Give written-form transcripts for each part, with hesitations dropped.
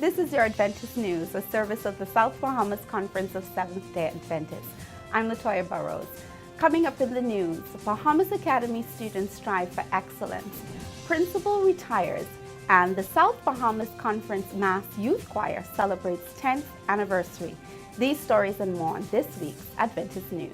This is your Adventist News, a service of the South Bahamas Conference of Seventh-day Adventists. I'm Latoya Burrows. Coming up in the news, Bahamas Academy students strive for excellence, principal retires, and the South Bahamas Conference Mass Youth Choir celebrates 10th anniversary. These stories and more on this week's Adventist News.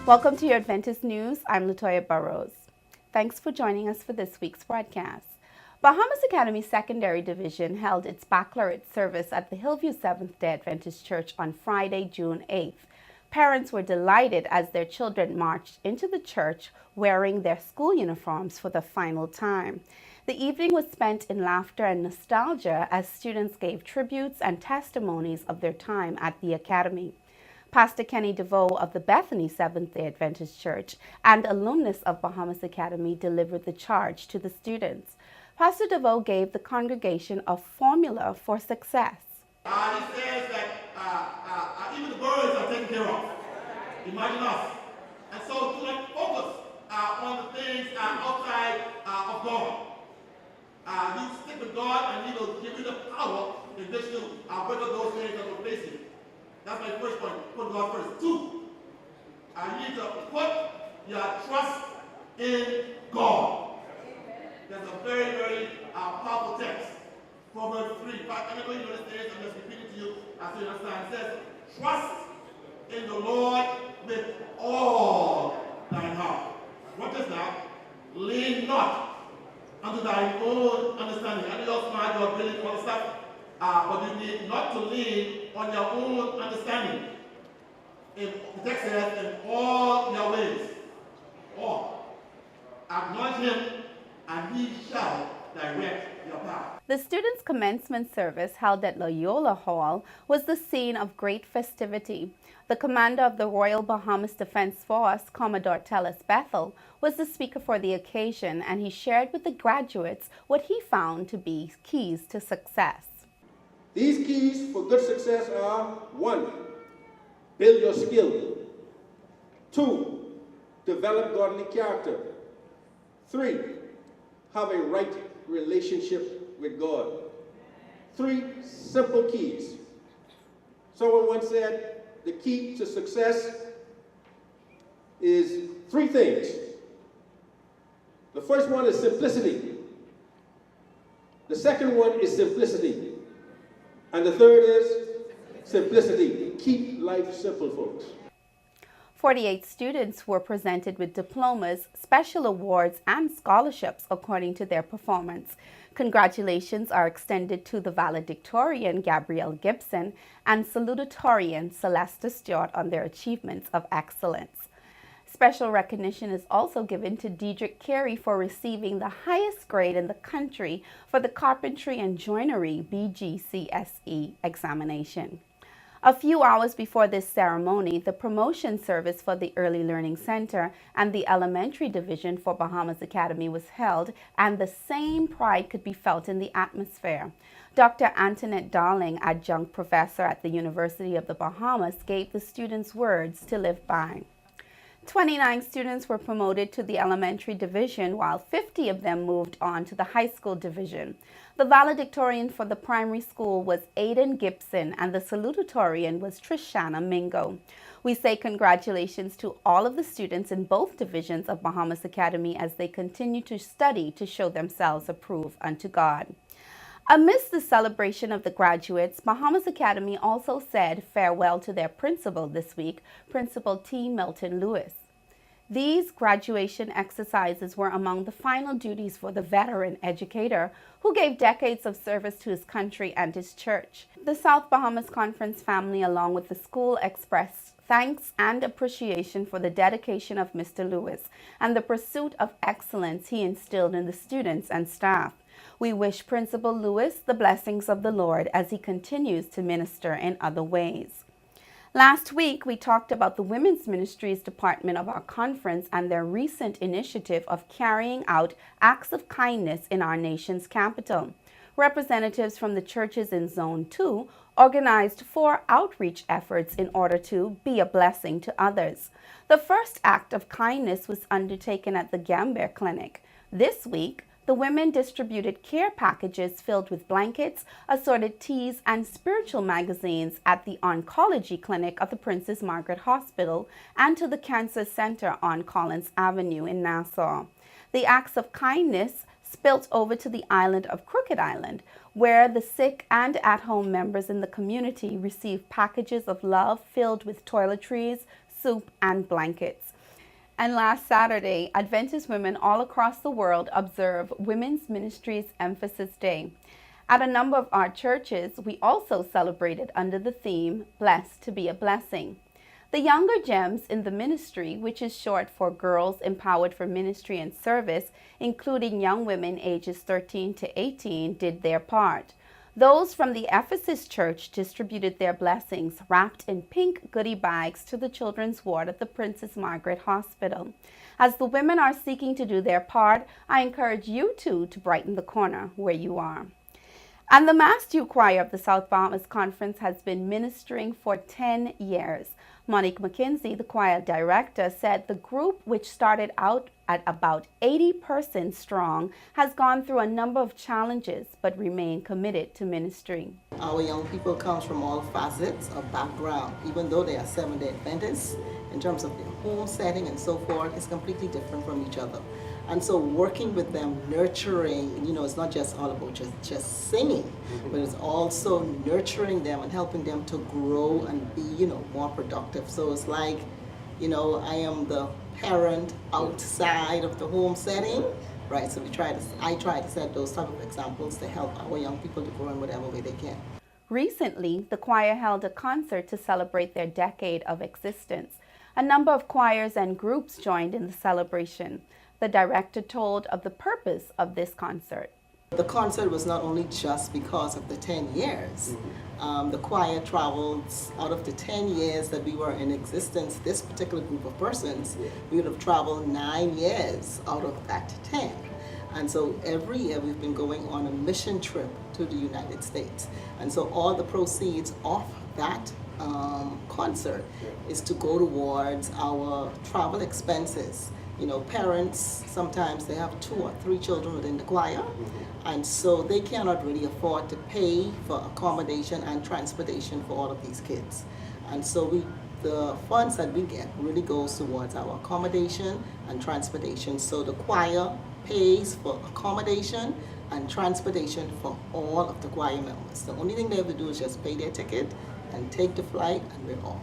Welcome to your Adventist News. I'm Latoya Burrows. Thanks for joining us for this week's broadcast. Bahamas Academy Secondary Division held its baccalaureate service at the Hillview Seventh-day Adventist Church on Friday, June 8th. Parents were delighted as their children marched into the church wearing their school uniforms for the final time. The evening was spent in laughter and nostalgia as students gave tributes and testimonies of their time at the Academy. Pastor Kenny DeVoe of the Bethany Seventh-day Adventist Church and alumnus of Bahamas Academy delivered the charge to the students. Pastor DeVoe gave the congregation a formula for success. He says that even the birds are taken care of. Imagine us. And so do not focus on the things outside of God. You stick with God and He will give you the power in which to weather those things that will face you. That's my first point. Put God first. 2, you need to put your trust in God. That's a very, very powerful text. Proverbs 3. In fact, I'm going to know this text. I'm just repeating to you as you understand. It says, trust in the Lord with all thine heart. What is that? Lean not unto thine own understanding. I know you're smart, you're brilliant, all the stuff. But you need not to lean on your own understanding. The text says, in all your ways, acknowledge Him, and He shall direct your path. The students' commencement service held at Loyola Hall was the scene of great festivity. The commander of the Royal Bahamas Defense Force, Commodore Tellis Bethel, was the speaker for the occasion, and he shared with the graduates what he found to be keys to success. These keys for good success are: 1, build your skill. 2, develop godly character. 3, have a right relationship with God. 3 simple keys. Someone once said the key to success is 3 things. The first one is simplicity. The second one is simplicity. And the third is simplicity. Keep life simple, folks. 48 students were presented with diplomas, special awards, and scholarships according to their performance. Congratulations are extended to the valedictorian Gabrielle Gibson and salutatorian Celesta Stewart on their achievements of excellence. Special recognition is also given to Dedrick Carey for receiving the highest grade in the country for the Carpentry and Joinery BGCSE examination. A few hours before this ceremony, the promotion service for the Early Learning Center and the Elementary Division for Bahamas Academy was held, and the same pride could be felt in the atmosphere. Dr. Antoinette Darling, adjunct professor at the University of the Bahamas, gave the students words to live by. 29 students were promoted to the elementary division, while 50 of them moved on to the high school division. The valedictorian for the primary school was Aiden Gibson, and the salutatorian was Trishana Mingo. We say congratulations to all of the students in both divisions of Bahamas Academy as they continue to study to show themselves approved unto God. Amidst the celebration of the graduates, Bahamas Academy also said farewell to their principal this week, Principal T. Milton Lewis. These graduation exercises were among the final duties for the veteran educator who gave decades of service to his country and his church. The South Bahamas Conference family, along with the school, expressed thanks and appreciation for the dedication of Mr. Lewis and the pursuit of excellence he instilled in the students and staff. We wish Principal Lewis the blessings of the Lord as he continues to minister in other ways. Last week, we talked about the Women's Ministries Department of our conference and their recent initiative of carrying out acts of kindness in our nation's capital. Representatives from the churches in Zone 2 organized 4 outreach efforts in order to be a blessing to others. The first act of kindness was undertaken at the Gambier Clinic. This week, the women distributed care packages filled with blankets, assorted teas, and spiritual magazines at the Oncology Clinic of the Princess Margaret Hospital and to the Cancer Center on Collins Avenue in Nassau. The acts of kindness spilt over to the island of Crooked Island, where the sick and at-home members in the community received packages of love filled with toiletries, soup, and blankets. And last Saturday, Adventist women all across the world observe Women's Ministries Emphasis Day. At a number of our churches, we also celebrated under the theme, Blessed to be a Blessing. The younger gems in the ministry, which is short for Girls Empowered for Ministry and Service, including young women ages 13 to 18, did their part. Those from the Ephesus Church distributed their blessings wrapped in pink goodie bags to the children's ward at the Princess Margaret Hospital. As the women are seeking to do their part, I encourage you too to brighten the corner where you are. And the Mass Youth Choir of the South Bahamas Conference has been ministering for 10 years. Monique McKenzie, the choir director, said the group, which started out at about 80 persons strong, has gone through a number of challenges but remain committed to ministry. Our young people come from all facets of background. Even though they are Seventh-day Adventists, in terms of their home setting and so forth, it's completely different from each other. And so working with them, nurturing, it's not just all about just singing, but it's also nurturing them and helping them to grow and be, more productive. So it's like, I am the parent outside of the home setting, right? So I try to set those type of examples to help our young people to grow in whatever way they can. Recently, the choir held a concert to celebrate their decade of existence. A number of choirs and groups joined in the celebration. The director told of the purpose of this concert. The concert was not only just because of the 10 years. The choir traveled out of the 10 years that we were in existence, this particular group of persons, we would have traveled 9 years out of that 10. And so every year we've been going on a mission trip to the United States. And so all the proceeds of that concert is to go towards our travel expenses. Parents, sometimes they have 2 or 3 children within the choir, and so they cannot really afford to pay for accommodation and transportation for all of these kids. And so the funds that we get really goes towards our accommodation and transportation. So the choir pays for accommodation and transportation for all of the choir members. The only thing they have to do is just pay their ticket and take the flight, and we're off.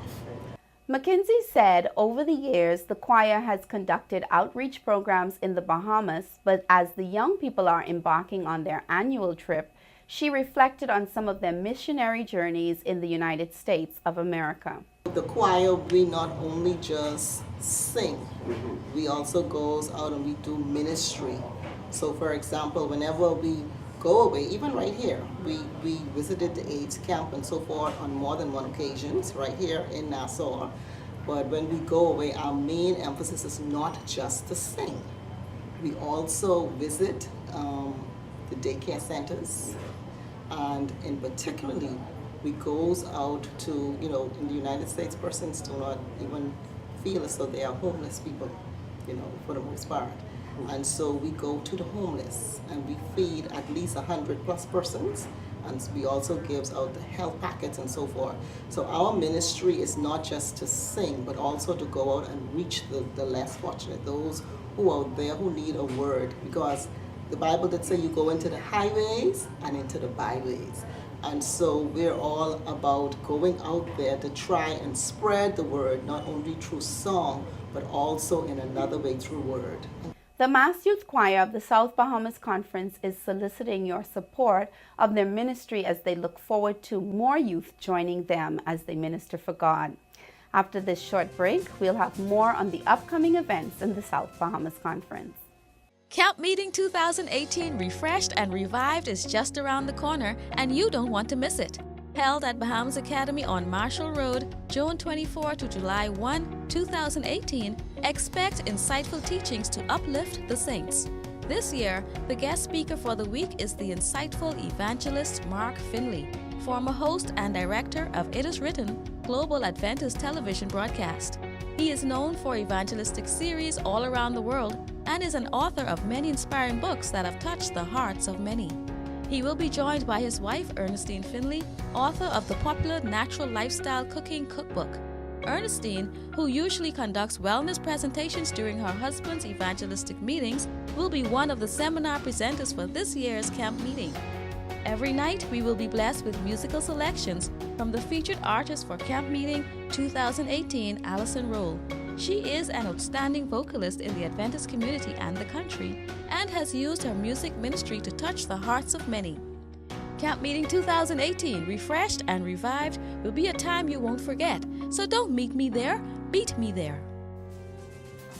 McKenzie said over the years, the choir has conducted outreach programs in the Bahamas, but as the young people are embarking on their annual trip, she reflected on some of their missionary journeys in the United States of America. The choir, we not only just sing, we also goes out and we do ministry. So for example, whenever we go away, even right here, we visited the AIDS camp and so forth on more than one occasions right here in Nassau. But when we go away, our main emphasis is not just to sing. We also visit the daycare centers, and in particularly, we goes out to, in the United States, persons do not even feel as though they are homeless people, for the most part. And so we go to the homeless and we feed at least 100+ persons, and we also gives out the health packets and so forth. So our ministry is not just to sing, but also to go out and reach the less fortunate, those who are there who need a word, because the Bible did say you go into the highways and into the byways. And so we're all about going out there to try and spread the word, not only through song, but also in another way through word. The Mass Youth Choir of the South Bahamas Conference is soliciting your support of their ministry as they look forward to more youth joining them as they minister for God. After this short break, we'll have more on the upcoming events in the South Bahamas Conference. Camp Meeting 2018 Refreshed and Revived is just around the corner, and you don't want to miss it. Held at Bahamas Academy on Marshall Road, June 24 to July 1, 2018, expect insightful teachings to uplift the saints. This year, the guest speaker for the week is the insightful evangelist Mark Finley, former host and director of It Is Written, Global Adventist television broadcast. He is known for evangelistic series all around the world and is an author of many inspiring books that have touched the hearts of many. He will be joined by his wife, Ernestine Finley, author of the popular Natural Lifestyle Cooking Cookbook. Ernestine, who usually conducts wellness presentations during her husband's evangelistic meetings, will be one of the seminar presenters for this year's camp meeting. Every night, we will be blessed with musical selections from the featured artist for Camp Meeting 2018, Allison Roll. She is an outstanding vocalist in the Adventist community and the country, and has used her music ministry to touch the hearts of many. Camp Meeting 2018, refreshed and revived, will be a time you won't forget. So don't meet me there, beat me there.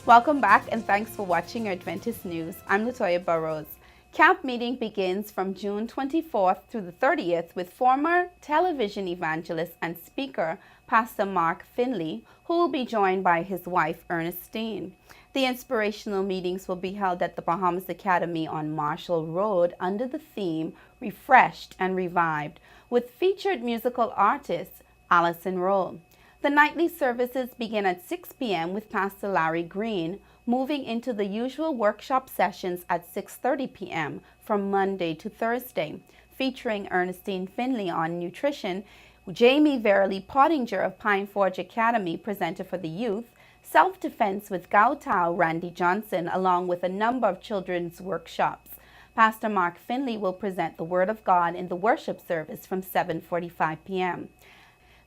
Welcome back and thanks for watching Adventist News. I'm Latoya Burrows. Camp Meeting begins from June 24th through the 30th with former television evangelist and speaker Pastor Mark Finley, who will be joined by his wife Ernestine. The inspirational meetings will be held at the Bahamas Academy on Marshall Road under the theme Refreshed and Revived, with featured musical artist Allison Roll. The nightly services begin at 6 p.m. with Pastor Larry Green, moving into the usual workshop sessions at 6:30 p.m. from Monday to Thursday, featuring Ernestine Finley on nutrition, Jamie Verily Pottinger of Pine Forge Academy, presenter for the youth, self-defense with Gautau Randy Johnson, along with a number of children's workshops. Pastor Mark Finley will present the Word of God in the worship service from 7:45 p.m.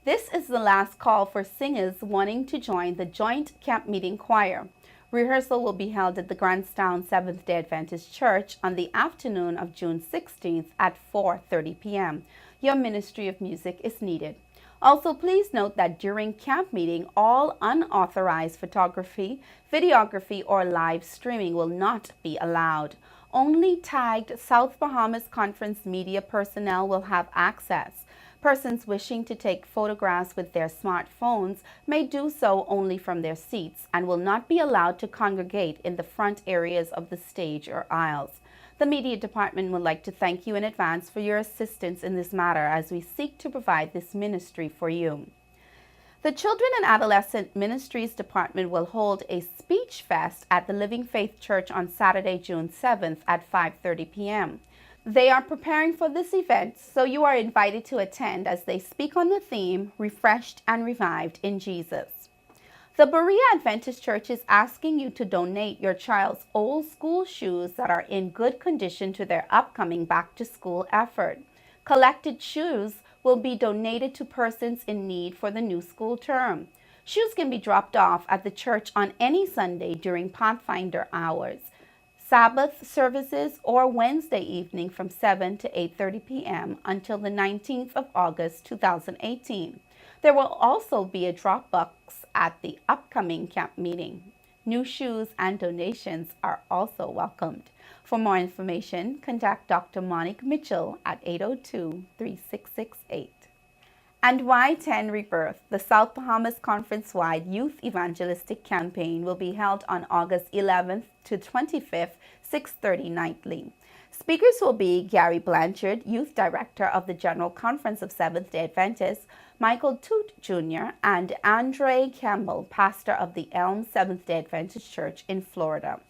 This is the last call for singers wanting to join the Joint Camp Meeting Choir. Rehearsal will be held at the Grantstown Seventh-day Adventist Church on the afternoon of June 16th at 4:30 p.m. Your ministry of music is needed. Also, please note that during camp meeting, all unauthorized photography, videography, or live streaming will not be allowed. Only tagged South Bahamas Conference media personnel will have access. Persons wishing to take photographs with their smartphones may do so only from their seats and will not be allowed to congregate in the front areas of the stage or aisles. The media department would like to thank you in advance for your assistance in this matter as we seek to provide this ministry for you. The Children and Adolescent Ministries Department will hold a speech fest at the Living Faith Church on Saturday, June 7th at 5:30 p.m. They are preparing for this event, so you are invited to attend as they speak on the theme, Refreshed and Revived in Jesus. The Berea Adventist Church is asking you to donate your child's old school shoes that are in good condition to their upcoming back-to-school effort. Collected shoes will be donated to persons in need for the new school term. Shoes can be dropped off at the church on any Sunday during Pathfinder hours, Sabbath services, or Wednesday evening from 7 to 8:30 p.m. until the 19th of August 2018. There will also be a drop box at the upcoming camp meeting. New shoes and donations are also welcomed. For more information, contact Dr. Monique Mitchell at 802-3668. And Y10 Rebirth, the South Bahamas Conference-wide Youth Evangelistic Campaign, will be held on August 11th to 25th, 6:30 nightly. Speakers will be Gary Blanchard, Youth Director of the General Conference of Seventh-day Adventists, Michael Toot Jr., and Andre Campbell, pastor of the Elm Seventh-day Adventist Church in Florida.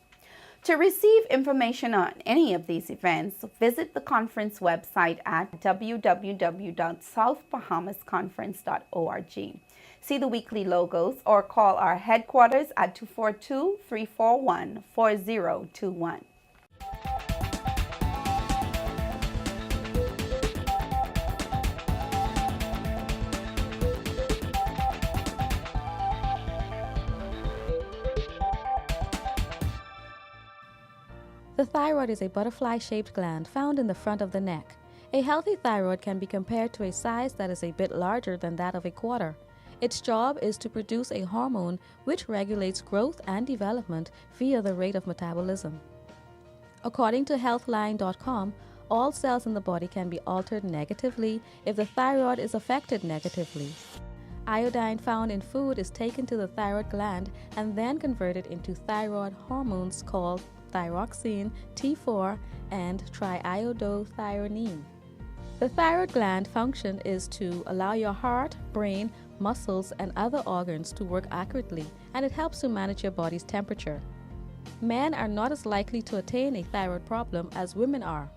To receive information on any of these events, visit the conference website at www.southbahamasconference.org. See the weekly logos or call our headquarters at 242-341-4021. The thyroid is a butterfly-shaped gland found in the front of the neck. A healthy thyroid can be compared to a size that is a bit larger than that of a quarter. Its job is to produce a hormone which regulates growth and development via the rate of metabolism. According to healthline.com, all cells in the body can be altered negatively if the thyroid is affected negatively. Iodine found in food is taken to the thyroid gland and then converted into thyroid hormones called thyroxine, T4, and triiodothyronine. The thyroid gland function is to allow your heart, brain, muscles, and other organs to work accurately, and it helps to manage your body's temperature. Men are not as likely to attain a thyroid problem as women are.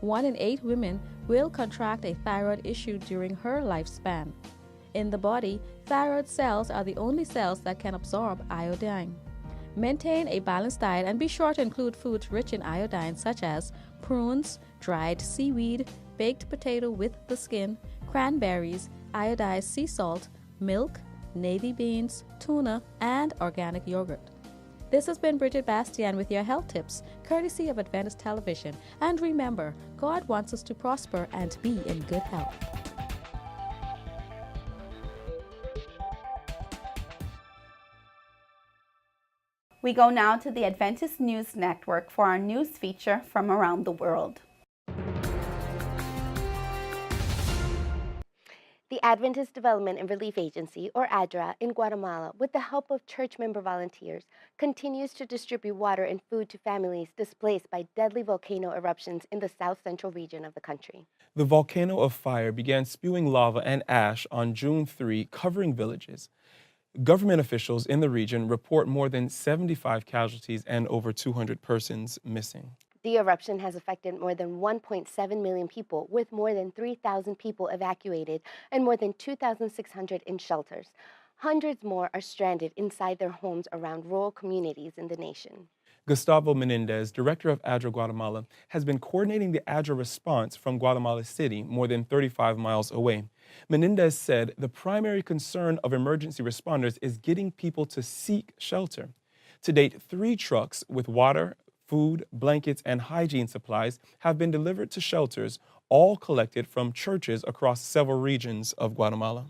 1 in 8 women will contract a thyroid issue during her lifespan. In the body, thyroid cells are the only cells that can absorb iodine. Maintain a balanced diet and be sure to include foods rich in iodine such as prunes, dried seaweed, baked potato with the skin, cranberries, iodized sea salt, milk, navy beans, tuna, and organic yogurt. This has been Bridget Bastian with your health tips, courtesy of Adventist Television. And remember, God wants us to prosper and be in good health. We go now to the Adventist News Network for our news feature from around the world. The Adventist Development and Relief Agency, or ADRA, in Guatemala, with the help of church member volunteers, continues to distribute water and food to families displaced by deadly volcano eruptions in the south-central region of the country. The volcano of fire began spewing lava and ash on June 3, covering villages. Government officials in the region report more than 75 casualties and over 200 persons missing. The eruption has affected more than 1.7 million people, with more than 3,000 people evacuated and more than 2,600 in shelters. Hundreds more are stranded inside their homes around rural communities in the nation. Gustavo Menendez, director of ADRA Guatemala, has been coordinating the ADRA response from Guatemala City, more than 35 miles away. Menendez said the primary concern of emergency responders is getting people to seek shelter. To date, 3 trucks with water, food, blankets, and hygiene supplies have been delivered to shelters, all collected from churches across several regions of Guatemala.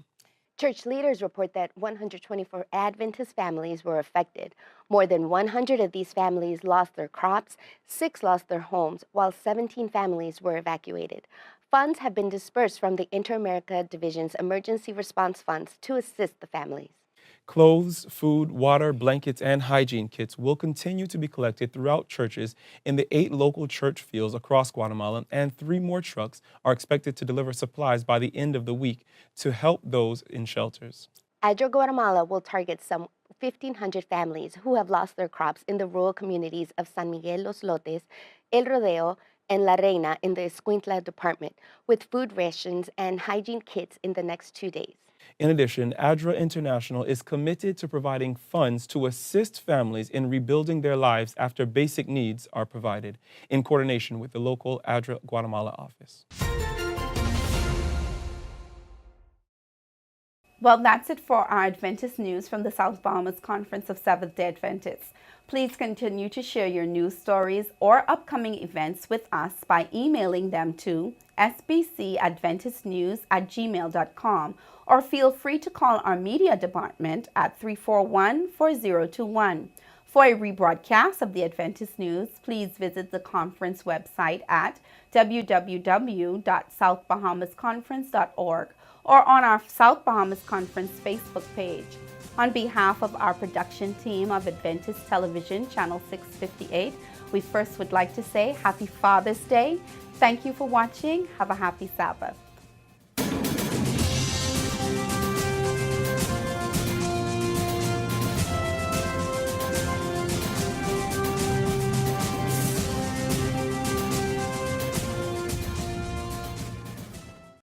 Church leaders report that 124 Adventist families were affected. More than 100 of these families lost their crops, 6 lost their homes, while 17 families were evacuated. Funds have been dispersed from the Inter-America Division's Emergency Response Funds to assist the families. Clothes, food, water, blankets, and hygiene kits will continue to be collected throughout churches in the 8 local church fields across Guatemala, and 3 more trucks are expected to deliver supplies by the end of the week to help those in shelters. ADRA Guatemala will target some 1,500 families who have lost their crops in the rural communities of San Miguel Los Lotes, El Rodeo, and La Reina in the Escuintla department, with food rations and hygiene kits in the next 2 days. In addition, ADRA International is committed to providing funds to assist families in rebuilding their lives after basic needs are provided, in coordination with the local ADRA Guatemala office. Well, that's it for our Adventist news from the South Bahamas Conference of Seventh-day Adventists. Please continue to share your news stories or upcoming events with us by emailing them to sbcadventistnews@gmail.com, or feel free to call our media department at 341-4021. For a rebroadcast of the Adventist news, please visit the conference website at www.southbahamasconference.org or on our South Bahamas Conference Facebook page. On behalf of our production team of Adventist Television, Channel 658, we first would like to say Happy Father's Day. Thank you for watching. Have a happy Sabbath.